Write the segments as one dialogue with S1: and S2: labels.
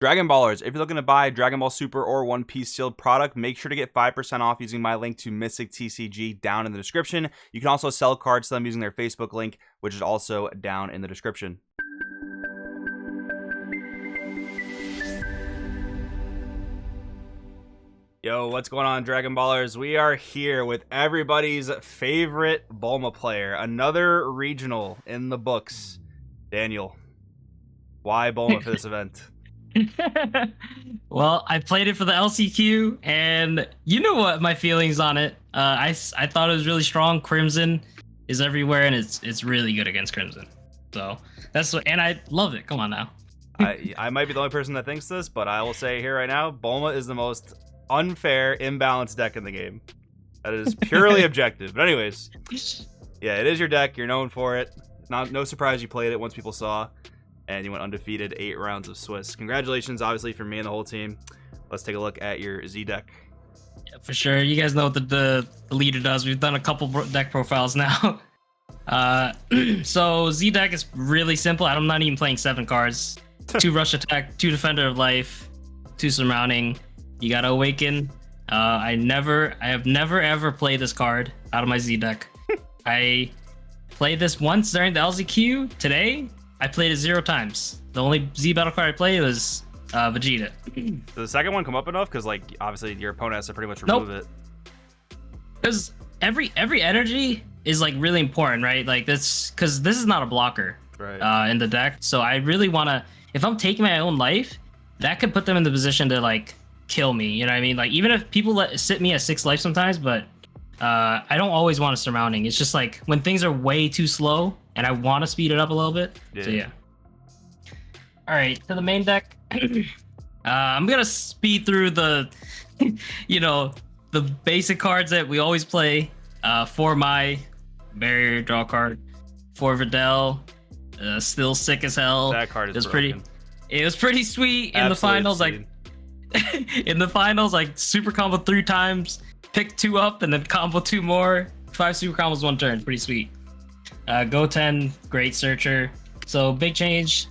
S1: Dragon Ballers, if you're looking to buy Dragon Ball Super or One Piece sealed product, make sure to get 5% off using my link to Mystic TCG down in the description. You can also sell cards to them using their Facebook link, which is also down in the description. Yo, what's going on, Dragon Ballers? We are here with everybody's favorite Bulma player, another regional in the books. Daniel, why Bulma for this event?
S2: Well, I played it for the LCQ, and you know what my feelings on it. I thought it was really strong. Crimson is everywhere, and it's really good against Crimson. So that's what, and I love it. Come on now.
S1: I might be the only person that thinks this, but I will say here right now, Bulma is the most unfair, imbalanced deck in the game. That is purely objective. But anyways, yeah, it is your deck. You're known for it. No surprise you played it once people saw. And you went undefeated 8 rounds of Swiss. Congratulations, obviously, from me and the whole team. Let's take a look at your Z deck.
S2: Yeah, for sure. You guys know what the leader does. We've done a couple deck profiles now. So Z deck is really simple. I'm not even playing 7 cards. 2 rush attack, 2 defender of life, 2 surrounding. You gotta awaken. I have never ever played this card out of my Z deck. I played this once during the LZQ. Today I played it 0 times. The only Z battle card I played was Vegeta.
S1: Does the second one come up enough? Because like obviously your opponent has to pretty much remove it.
S2: Because every energy is like really important, right? Like this, because this is not a blocker,
S1: right?
S2: In the deck. So I really want to, if I'm taking my own life, that could put them in the position to like kill me. You know what I mean? Like even if people sit me at 6 life sometimes, but I don't always want a surrounding. It's just like when things are way too slow and I want to speed it up a little bit. Yeah. So yeah. All right, to the main deck. I'm gonna speed through the, the basic cards that we always play. For my barrier, draw card. For Videl, still sick as hell.
S1: That card is broken.
S2: It was pretty sweet in the finals.
S1: Obscene.
S2: Like in the finals, like super combo 3 times, pick 2 up, and then combo 2 more. 5 super combos 1 turn, pretty sweet. Goten, great searcher. So big change.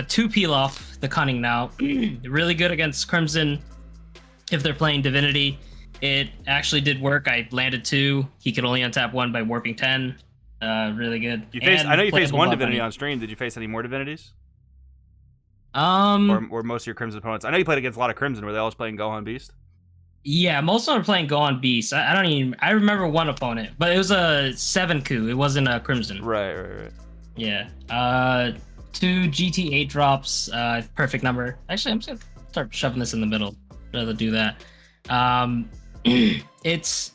S2: 2 peel off the cunning now. Really good against Crimson if they're playing Divinity. It actually did work. I landed 2. He could only untap 1 by warping 10. Really good.
S1: I know you faced 1 Divinity on stream. Did you face any more Divinities? Or most of your Crimson opponents? I know you played against a lot of Crimson. Were they always playing Gohan Beast?
S2: Yeah, most of them are playing Gohan Beast. I remember 1 opponent, but it was a 7 coup. It wasn't a Crimson.
S1: Right. Yeah.
S2: 2 GT8 drops, perfect number. Actually, I'm just gonna start shoving this in the middle. Rather do that. It's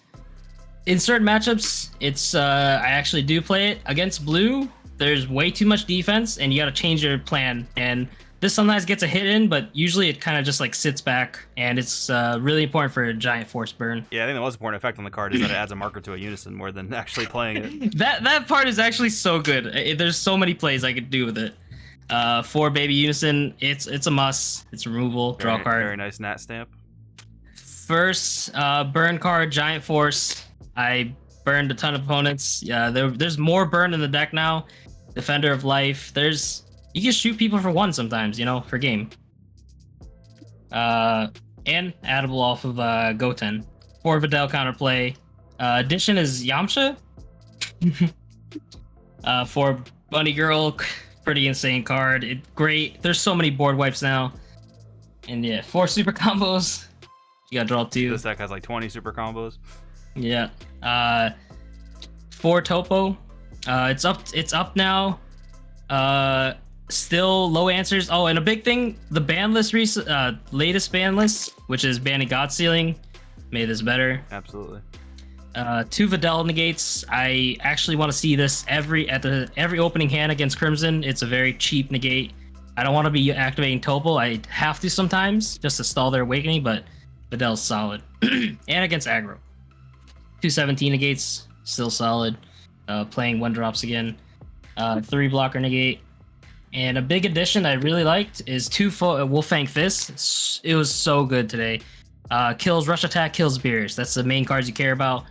S2: in certain matchups. I actually do play it against blue. There's way too much defense, and you got to change your plan. And this sometimes gets a hit in, but usually it kind of just like sits back, and it's really important for a giant force burn.
S1: Yeah, I think the most important effect on the card is that it adds a marker to a unison more than actually playing it.
S2: That part is actually so good. There's so many plays I could do with it. For baby unison, it's a must. It's removal, draw card.
S1: Very nice nat stamp.
S2: First burn card, giant force. I burned a ton of opponents. Yeah, there's more burn in the deck now. Defender of life. You can shoot people for 1 sometimes, for game. And addable off of Goten. For Videl counterplay. Addition is Yamcha. For Bunny Girl, pretty insane card. Great. There's so many board wipes now. And yeah, 4 super combos. You gotta draw 2.
S1: This deck has like 20 super combos.
S2: Yeah. 4 Topo. It's up now. Still low answers. Oh, and a big thing, the ban list latest ban list, which is banning God Sealing, made this better.
S1: Absolutely.
S2: 2 Videl negates. I actually want to see this every opening hand against Crimson. It's a very cheap negate. I don't want to be activating Topo. I have to sometimes just to stall their awakening, but Videl's solid. And against aggro. 2 17 negates, still solid. Playing 1 drops again. 3 blocker negate. And a big addition I really liked is 2 Wolfang Fist. It was so good today. Kills rush attack, kills beers. That's the main cards you care about.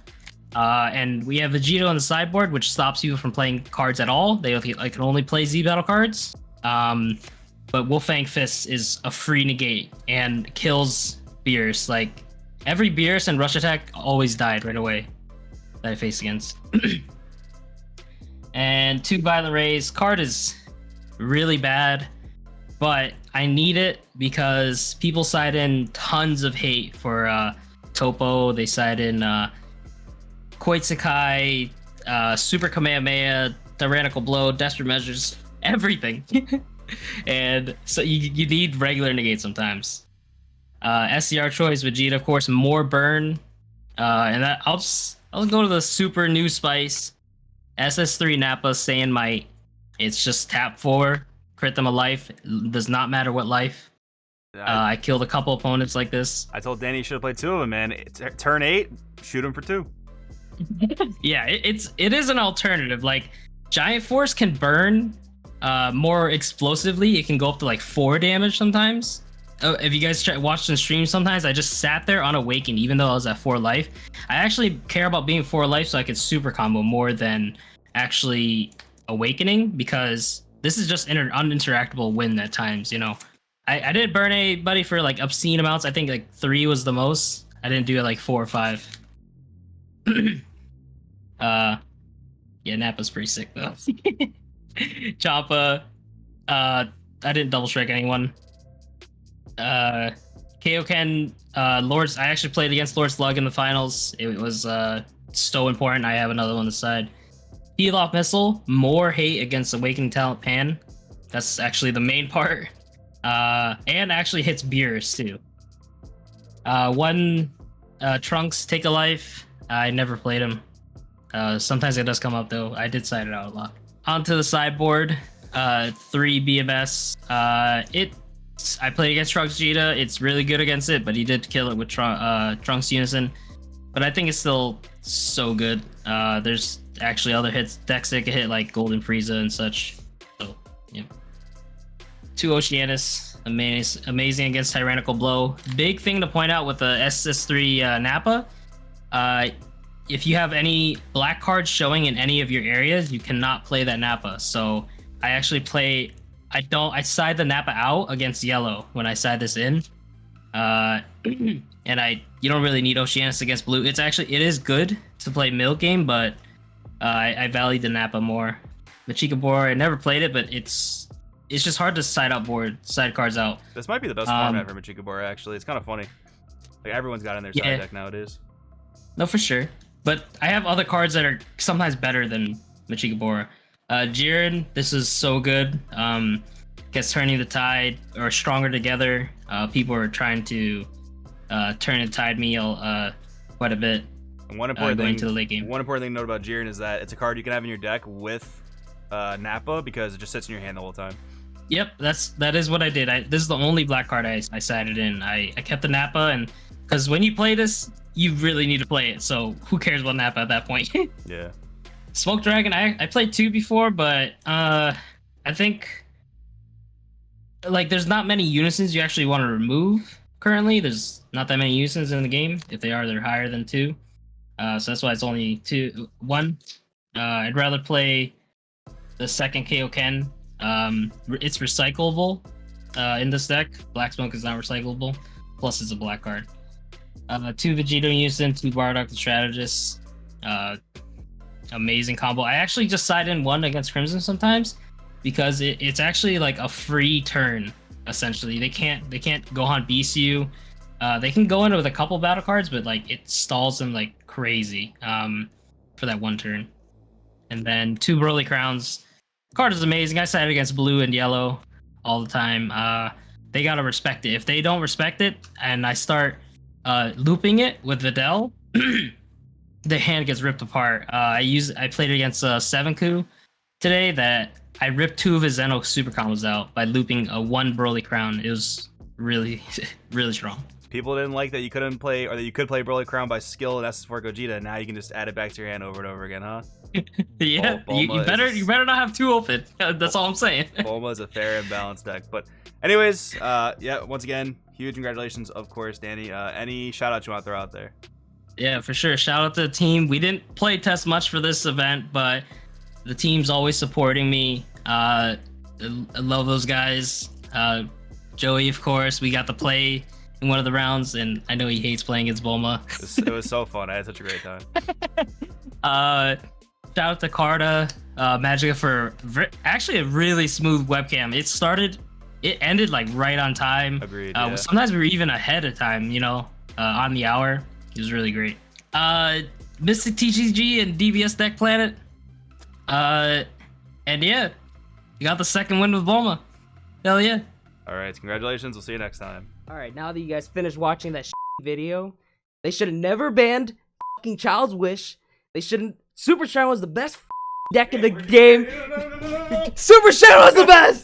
S2: And we have Vegeta on the sideboard, which stops you from playing cards at all. They can only play Z battle cards. but Wolfang Fist is a free negate and kills Beerus. Like every Beerus and Rush Attack always died right away that I faced against. And 2 Violent Rays. Card is really bad, but I need it because people cite in tons of hate for Topo. They cite in Koitsukai, Super Kamehameha, Tyrannical Blow, Desperate Measures, everything. And so you need regular negate sometimes. SCR choice, Vegeta, of course, more burn. And that I'll go to the super new spice. SS3 Nappa, Saiyan Might. It's just tap 4, crit them a life. Does not matter what life. I killed a couple opponents like this.
S1: I told Danny you should have played 2 of them, man. Turn 8, shoot him for 2.
S2: Yeah, it is an alternative. Like Giant Force can burn more explosively. It can go up to like 4 damage sometimes. If you guys watched the stream, sometimes I just sat there on Awaken even though I was at 4 life. I actually care about being 4 life so I could super combo more than actually awakening, because this is just uninteractable win at times, you know. I didn't burn anybody for like obscene amounts. I think like 3 was the most. I didn't do it like 4 or 5. Yeah, Nappa's pretty sick though. Champa, I didn't double strike anyone. Kaioken, Lord's. I actually played against Lord Slug in the finals. It was so important. I have another one on the side. Peel off missile, more hate against Awakening Talent Pan. That's actually the main part. And actually hits Beerus too. One Trunks, Take a Life. I never played him. Sometimes it does come up though. I did side it out a lot. Onto the sideboard. 3 BMS. I played against Trunks Vegeta. It's really good against it, but he did kill it with Trunks Unison. But I think it's still so good. There's actually other hits. Decks that can hit like Golden Frieza and such. So, yeah. 2 Oceanus. Amazing against Tyrannical Blow. Big thing to point out with the SS3 Nappa. If you have any black cards showing in any of your areas, you cannot play that Nappa. So I actually play... I side the Nappa out against yellow when I side this in. And you don't really need Oceanus against blue. It is good to play middle game, but I value the Nappa more. Magica Board, I never played it, but it's just hard to side cards out.
S1: This might be the best format for Magica Board, actually. It's kind of funny. Like everyone's got in their side deck nowadays.
S2: No, for sure. But I have other cards that are sometimes better than Magica Board. Jiren, this is so good. Gets Turning the Tide or Stronger Together. People are trying to turn and tide me quite a bit.
S1: And one important thing
S2: to the late game.
S1: One important thing to note about Jiren is that it's a card you can have in your deck with Nappa because it just sits in your hand the whole time.
S2: Yep, that is what I did. This is the only black card I sided in. I kept the Nappa, and because when you play this, you really need to play it. So who cares about Nappa at that point?
S1: Yeah.
S2: Smoke Dragon, I played 2 before, but I think like there's not many unisons you actually want to remove currently. There's not that many unisons in the game. If they are, they're higher than 2. So that's why it's only 1. I'd rather play the second Kaioken. It's recyclable in this deck. Black Smoke is not recyclable. Plus, it's a black card. 2 Vegeta Unison, 2 Bardock the Strategist. Amazing combo. I actually just side in 1 against Crimson sometimes because it's actually like a free turn. Essentially, they can't Gohan beast you. They can go in with a couple battle cards, but like it stalls them like crazy for that 1 turn. And then 2 Broly Crowns. Card is amazing. I side against blue and yellow all the time. They gotta respect it. If they don't respect it, and I start looping it with Videl, the hand gets ripped apart. I played against Sevenku today that I ripped 2 of his Zeno super combos out by looping a 1 Broly Crown. It was really, really strong.
S1: People didn't like that you couldn't play, or that you could play Broly Crown by skill in SS4 Gogeta. Now you can just add it back to your hand over and over again, huh?
S2: Yeah, you better not have 2 open. That's all I'm saying.
S1: Bulma is a fair and balanced deck. But anyways, yeah, once again, huge congratulations, of course, Danny. Any shout outs you want to throw out there?
S2: Yeah, for sure. Shout out to the team. We didn't play test much for this event, but the team's always supporting me. I love those guys. Joey, of course, we got to play in one of the rounds, and I know he hates playing against Bulma.
S1: It was so fun. I had such a great time.
S2: Shout out to Carta, Magica for actually a really smooth webcam. It ended like right on time.
S1: Agreed. Yeah.
S2: Sometimes we were even ahead of time, on the hour. It was really great. Mystic TCG and DBS Deck Planet. And yeah, you got the second win with Bulma. Hell yeah.
S1: All right, congratulations. We'll see you next time.
S3: All right, now that you guys finished watching that video, they should have never banned fucking Child's Wish. They shouldn't. Super Shadow was the best deck in the game. Super Shadow was the best!